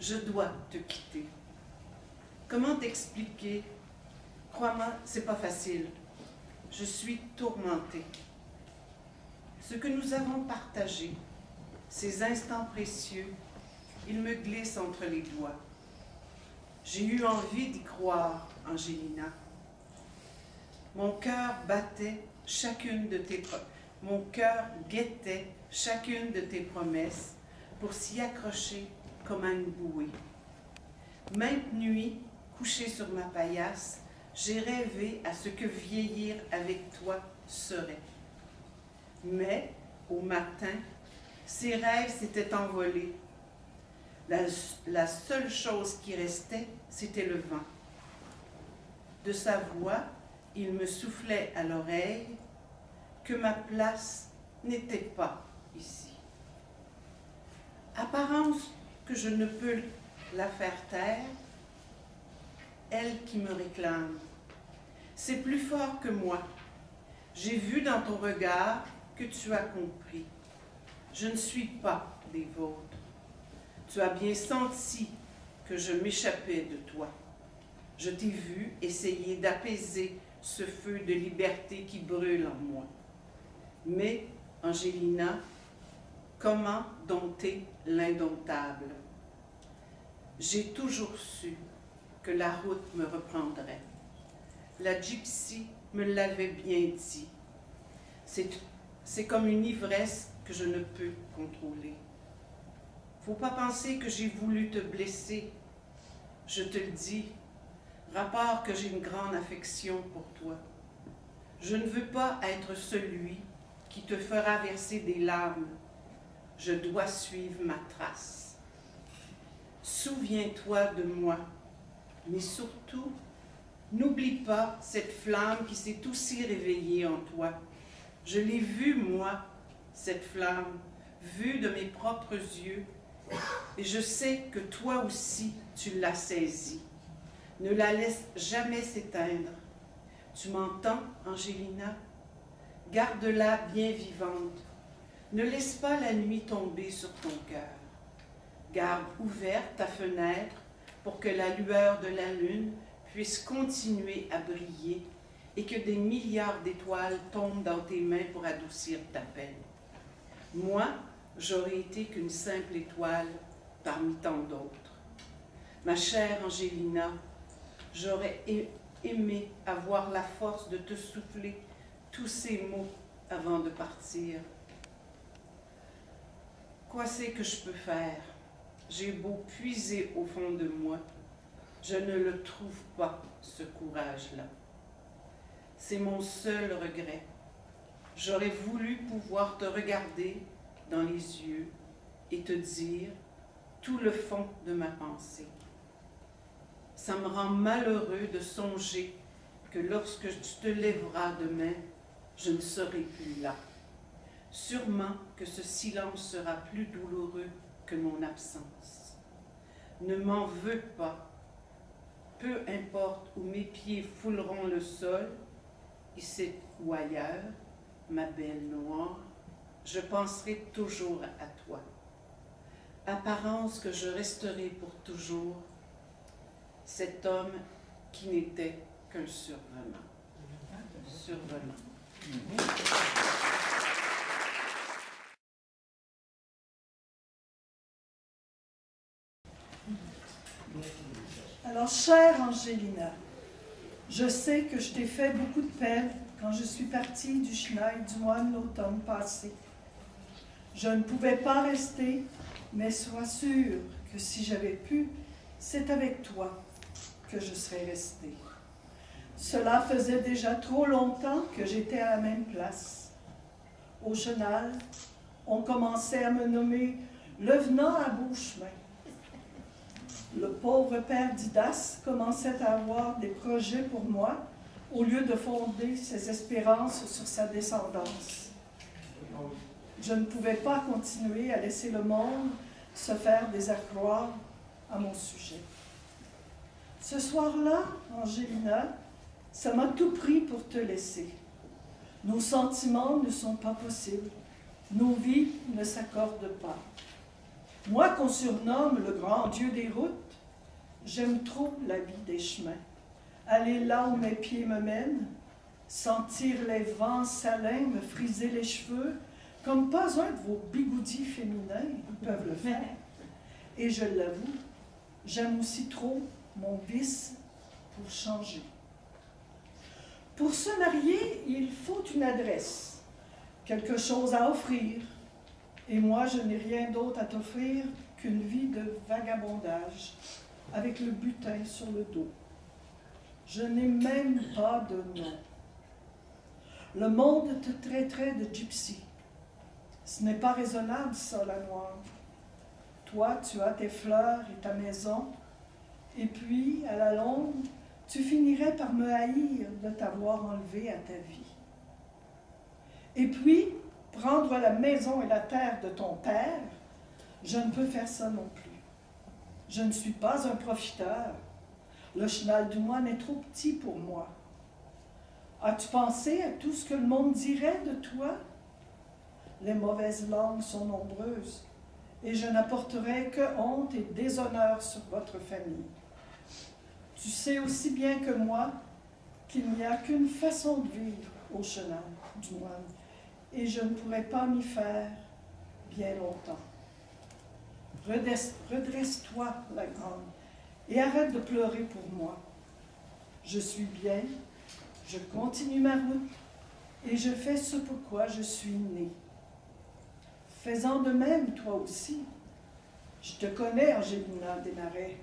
je dois te quitter. Comment t'expliquer? Crois-moi, c'est pas facile. Je suis tourmentée. Ce que nous avons partagé, ces instants précieux, ils me glissent entre les doigts. J'ai eu envie d'y croire, Angelina. Mon cœur battait chacune de tes promesses. Mon cœur guettait chacune de tes promesses pour s'y accrocher comme à une bouée. Maintes nuits, couchée sur ma paillasse, j'ai rêvé à ce que vieillir avec toi serait. Mais, au matin, ces rêves s'étaient envolés. La seule chose qui restait, c'était le vent. De sa voix, il me soufflait à l'oreille que ma place n'était pas ici. Apparence que je ne peux la faire taire, elle qui me réclame. C'est plus fort que moi. J'ai vu dans ton regard que tu as compris. Je ne suis pas des vôtres. Tu as bien senti que je m'échappais de toi. Je t'ai vu essayer d'apaiser ce feu de liberté qui brûle en moi. Mais, Angelina, comment dompter l'indomptable? J'ai toujours su que la route me reprendrait. La gypsy me l'avait bien dit. C'est comme une ivresse que je ne peux contrôler. Faut pas penser que j'ai voulu te blesser. Je te le dis, rapport que j'ai une grande affection pour toi. Je ne veux pas être celui qui te fera verser des larmes. Je dois suivre ma trace. Souviens-toi de moi, mais surtout, n'oublie pas cette flamme qui s'est aussi réveillée en toi. Je l'ai vue, moi, cette flamme, vue de mes propres yeux, et je sais que toi aussi, tu l'as saisie. Ne la laisse jamais s'éteindre. Tu m'entends, Angelina? Garde-la bien vivante. Ne laisse pas la nuit tomber sur ton cœur. Garde ouverte ta fenêtre pour que la lueur de la lune puisse continuer à briller et que des milliards d'étoiles tombent dans tes mains pour adoucir ta peine. Moi, j'aurais été qu'une simple étoile parmi tant d'autres. Ma chère Angelina, j'aurais aimé avoir la force de te souffler tous ces mots avant de partir. Quoi c'est que je peux faire? J'ai beau puiser au fond de moi, je ne le trouve pas, ce courage-là. C'est mon seul regret. J'aurais voulu pouvoir te regarder dans les yeux et te dire tout le fond de ma pensée. Ça me rend malheureux de songer que lorsque tu te lèveras demain, je ne serai plus là. Sûrement que ce silence sera plus douloureux que mon absence. Ne m'en veux pas. Peu importe où mes pieds fouleront le sol, ici ou ailleurs, ma belle noire, je penserai toujours à toi. Apparence que je resterai pour toujours cet homme qui n'était qu'un survenant. Survenant. Alors, chère Angelina, je sais que je t'ai fait beaucoup de peine quand je suis partie du Schneid du moine l'automne passé. Je ne pouvais pas rester, mais sois sûre que si j'avais pu, c'est avec toi que je serais restée. Cela faisait déjà trop longtemps que j'étais à la même place. Au Chenal, on commençait à me nommer le venant à beau chemin. Le pauvre père Didas commençait à avoir des projets pour moi au lieu de fonder ses espérances sur sa descendance. Je ne pouvais pas continuer à laisser le monde se faire des accroires à mon sujet. Ce soir-là, Angelina, ça m'a tout pris pour te laisser. Nos sentiments ne sont pas possibles. Nos vies ne s'accordent pas. Moi qu'on surnomme le grand Dieu des routes, j'aime trop la vie des chemins. Aller là où mes pieds me mènent, sentir les vents salins me friser les cheveux, comme pas un de vos bigoudis féminins peuvent le faire. Et je l'avoue, j'aime aussi trop mon vice pour changer. Pour se marier, il faut une adresse, quelque chose à offrir. Et moi, je n'ai rien d'autre à t'offrir qu'une vie de vagabondage, avec le butin sur le dos. Je n'ai même pas de nom. Le monde te traiterait de gypsy. Ce n'est pas raisonnable, ça, la noire. Toi, tu as tes fleurs et ta maison, et puis, à la longue, tu finirais par me haïr de t'avoir enlevé à ta vie. Et puis, prendre la maison et la terre de ton père, je ne peux faire ça non plus. Je ne suis pas un profiteur. Le chenal du moine est trop petit pour moi. As-tu pensé à tout ce que le monde dirait de toi? Les mauvaises langues sont nombreuses, et je n'apporterai que honte et déshonneur sur votre famille. Tu sais aussi bien que moi qu'il n'y a qu'une façon de vivre au chenal du moine, et je ne pourrai pas m'y faire bien longtemps. Redresse-toi, la grande, et arrête de pleurer pour moi. Je suis bien, je continue ma route, et je fais ce pourquoi je suis née. Fais-en de même, toi aussi. Je te connais, Angelina Desmarais.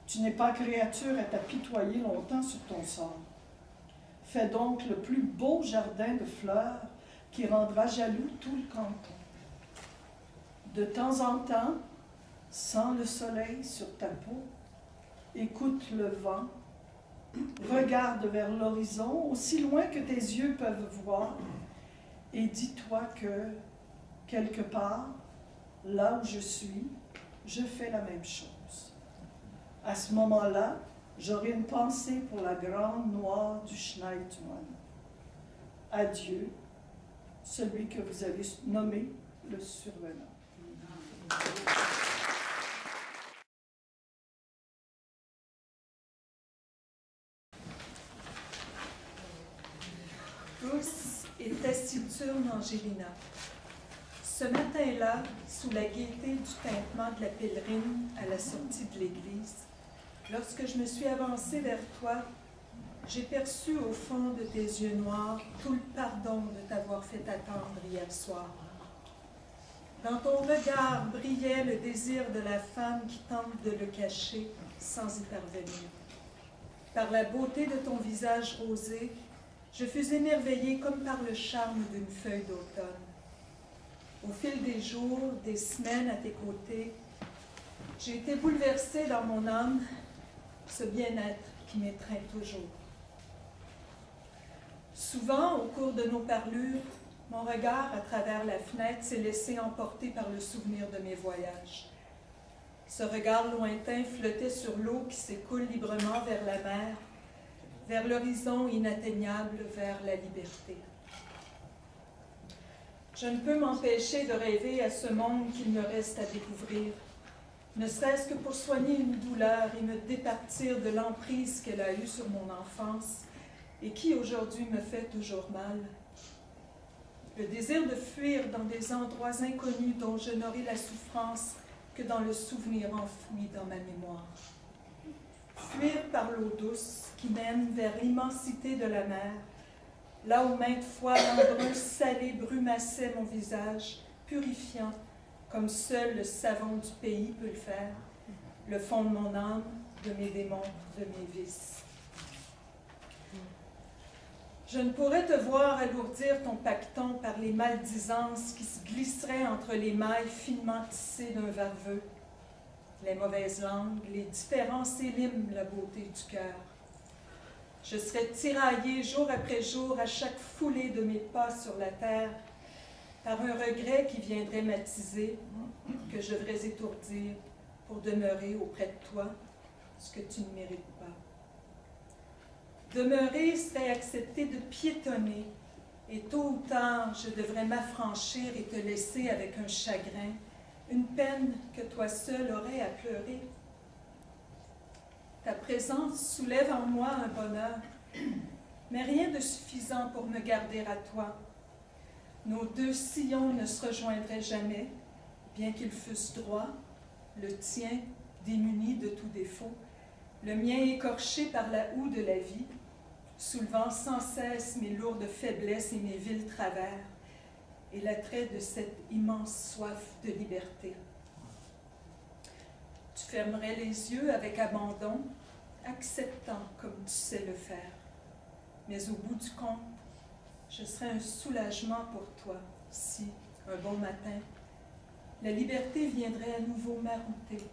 Tu n'es pas créature à t'apitoyer longtemps sur ton sort. Fais donc le plus beau jardin de fleurs qui rendra jaloux tout le canton. De temps en temps, sens le soleil sur ta peau, écoute le vent, regarde vers l'horizon, aussi loin que tes yeux peuvent voir, et dis-toi que, quelque part, là où je suis, je fais la même chose. À ce moment-là, j'aurai une pensée pour la grande noire du chenal du moine. Adieu, celui que vous avez nommé le survenant. Douce et taciturne Angelina. Ce matin-là, sous la gaieté du tintement de la pèlerine à la sortie de l'église, lorsque je me suis avancée vers toi, j'ai perçu au fond de tes yeux noirs tout le pardon de t'avoir fait attendre hier soir. Dans ton regard brillait le désir de la femme qui tente de le cacher sans y parvenir. Par la beauté de ton visage rosé, je fus émerveillée comme par le charme d'une feuille d'automne. Au fil des jours, des semaines à tes côtés, j'ai été bouleversée dans mon âme, ce bien-être qui m'étreint toujours. Souvent, au cours de nos parlures, mon regard à travers la fenêtre s'est laissé emporter par le souvenir de mes voyages. Ce regard lointain flottait sur l'eau qui s'écoule librement vers la mer, vers l'horizon inatteignable, vers la liberté. Je ne peux m'empêcher de rêver à ce monde qu'il me reste à découvrir, ne serait-ce que pour soigner une douleur et me départir de l'emprise qu'elle a eue sur mon enfance et qui aujourd'hui me fait toujours mal. Le désir de fuir dans des endroits inconnus dont je n'aurai la souffrance que dans le souvenir enfoui dans ma mémoire. Fuir par l'eau douce qui mène vers l'immensité de la mer, là où maintes fois l'embrun salé brumassait mon visage, purifiant, comme seul le savon du pays peut le faire, le fond de mon âme, de mes démons, de mes vices. Je ne pourrais te voir alourdir ton pacton par les maldisances qui se glisseraient entre les mailles finement tissées d'un varveux. Les mauvaises langues, les différences éliment la beauté du cœur. Je serais tiraillée jour après jour à chaque foulée de mes pas sur la terre par un regret qui viendrait m'attiser, que je devrais étourdir pour demeurer auprès de toi, ce que tu ne mérites pas. Demeurer serait accepter de piétonner, et tôt ou tard, je devrais m'affranchir et te laisser avec un chagrin une peine que toi seul aurais à pleurer. Ta présence soulève en moi un bonheur, mais rien de suffisant pour me garder à toi. Nos deux sillons ne se rejoindraient jamais, bien qu'ils fussent droits, le tien démuni de tout défaut, le mien écorché par la houe de la vie, soulevant sans cesse mes lourdes faiblesses et mes vils travers, et l'attrait de cette immense soif de liberté. Tu fermerais les yeux avec abandon, acceptant comme tu sais le faire. Mais au bout du compte, je serais un soulagement pour toi si, un bon matin, la liberté viendrait à nouveau m'arrouter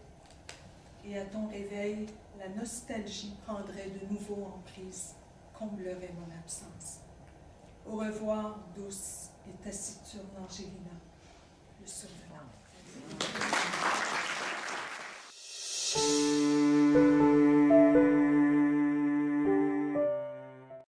et à ton réveil, la nostalgie prendrait de nouveau emprise, comblerait mon absence. Au revoir, douce et taciturne Angélina.